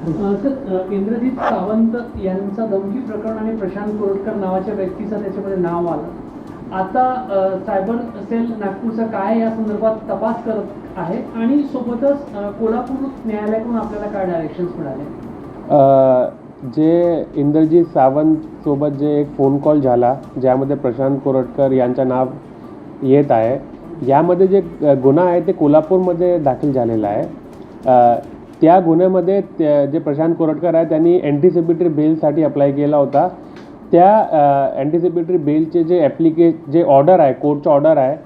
Sir, Indrajit Sawant यांचा धमकी प्रकरण आणि प्रशांत कोरटकर नावाच्या व्यक्तीचं त्याच्यामध्ये नाव आलं. आता सायबर सेल नागपूरचा काय या संदर्भात तपास करत आहे आणि सोबतच कोल्हापूर न्यायालयाकडून आपल्याला काय डायरेक्शन्स मिळाले? जे इंद्रजित सावंत सोबत जे एक फोन कॉल झाला ज्यामध्ये प्रशांत कोरटकर यांचं नाव येत आहे, यामध्ये जे गुन्हा आहे ते कोल्हापूरमध्ये दाखल झालेला आहे. त्या गुन्ह्यामध्ये जे प्रशांत कोरटकर आहे त्यांनी अँटिसिपेटरी बेलसाठी अप्लाय केला होता. त्या अँटिसिपेटरी बेलचे जे ऑर्डर आहे, कोर्टचं ऑर्डर आहे,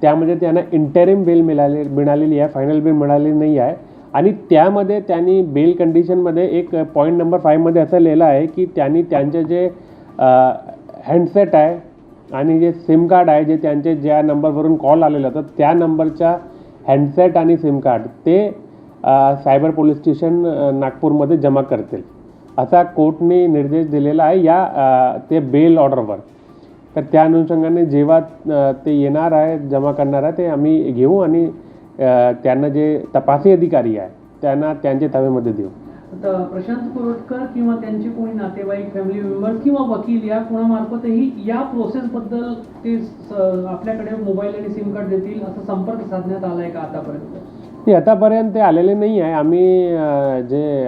त्यामध्ये त्यांना इंटरिम बेल मिळालेली आहे, फायनल बेल मिळालेली नाही आहे. आणि त्यामध्ये त्यांनी बेल कंडिशनमध्ये एक पॉईंट नंबर 5मध्ये असं लिहिलं आहे की त्यांनी त्यांचे जे हँडसेट आहे आणि जे सिम कार्ड आहे, जे त्यांचे ज्या नंबरवरून कॉल आलेलं होतं त्या नंबरच्या हँडसेट आणि सिम कार्ड ते सायबर पोलीस स्टेशन नागपूरमध्ये जमा करतील असा कोर्टने निर्देश दिलेला आहे या ते बेल ऑर्डरवर. तर त्या अनुषंगाने जेव्हा ते येणार आहे, जमा करणार आहे, ते आम्ही घेऊ आणि त्यांना जे तपासी अधिकारी आहे त्यांना त्यांच्या ताब्यामध्ये देऊ. आता प्रशांत कोरटकर किंवा त्यांचे कोणी नातेवाईक, फॅमिली मेंबर्स किंवा वकील या कोणामार्फतही या प्रोसेसबद्दल ते आपल्याकडे मोबाईल आणि सिम कार्ड देतील असा संपर्क साधण्यात आला आहे का आतापर्यंत? ते आतापर्यंत ते आलेले नाही आहे. आम्ही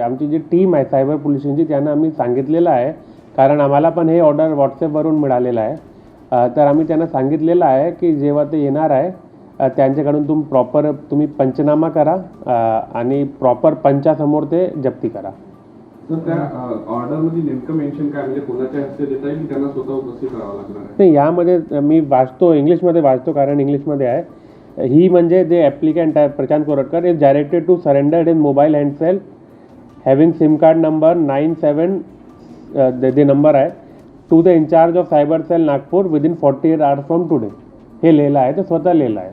आमची जी टीम आहे सायबर पोलिसांची त्यांना आम्ही सांगितलेलं आहे, कारण आम्हाला पण हे ऑर्डर व्हॉट्सॲपवरून मिळालेलं आहे. तर आम्ही त्यांना सांगितलेलं आहे की जेव्हा ते येणार आहे त्यांच्याकडून तुम्ही पंचनामा करा आणि प्रॉपर पंचासमोर ते जप्ती करा. तर त्या ऑर्डरमध्ये नेमकं मेन्शन काय, म्हणजे कोणाच्या हस्ते देता येईल की त्यांना स्वतः उपस्थित राहावं लागणार आहे? नाही, यामध्ये मी इंग्लिशमध्ये वाचतो कारण इंग्लिशमध्ये आहे. ही म्हणजे जे ॲप्लिकंट आहे Prashant Koratkar is directed to surrender in mobile handset having SIM card number 97 जे नंबर आहे to the incharge of cyber cell Nagpur within 48 hours from today. हे लिहिलं आहे, ते स्वतः लिहिलं आहे.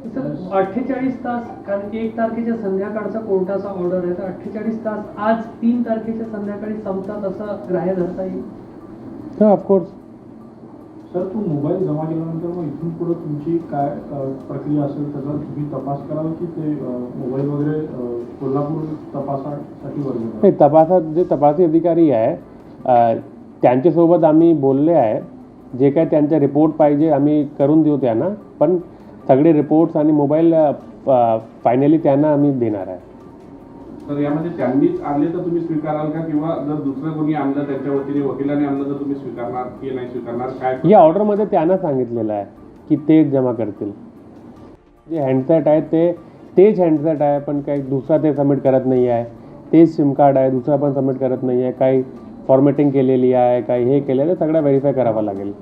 सर, 48 तास, कारण 1 तारखेच्या संध्याकाळचा कोर्टाचा ऑर्डर आहे, तर 48 तास आज 3 तारखेच्या संध्याकाळी संपतात असं ग्राह्य धरता येईल? हो, ऑफकोर्स. सर, तू मोबाईल जमा केल्यानंतर मग इथून पुढे तुमची काय प्रक्रिया असेल त्याचा तुम्ही तपास कराल की ते मोबाईल वगैरे कोल्हापूर तपासासाठी वगैरे? नाही, तपासात जे तपासी अधिकारी आहे त्यांच्यासोबत आम्ही बोलले आहे. जे काय त्यांचे रिपोर्ट पाहिजे आम्ही करून देऊ त्यांना, पण सगळे रिपोर्ट्स आणि मोबाईल फायनली त्यांना आम्ही देणार आहे. तर यामध्ये त्यांनीच आणले तर तुम्ही स्वीकाराल का, किंवा जर दुसरं कोणी आणलं त्यांच्या वतीने वकिलांनी आणलं तर तुम्ही स्वीकारणार की नाही स्वीकारणार? काय या ऑर्डरमध्ये त्यांना सांगितलेलं आहे की ते जमा करतील. जे हँडसेट आहे तेच हँडसेट आहे, पण काही दुसरा ते सबमिट करत नाही आहे. तेच सिम कार्ड आहे, दुसरा पण सबमिट करत नाही आहे. काही फॉर्मॅटिंग केलेली आहे, काही हे केलेलं, सगळं व्हेरीफाय करावं लागेल.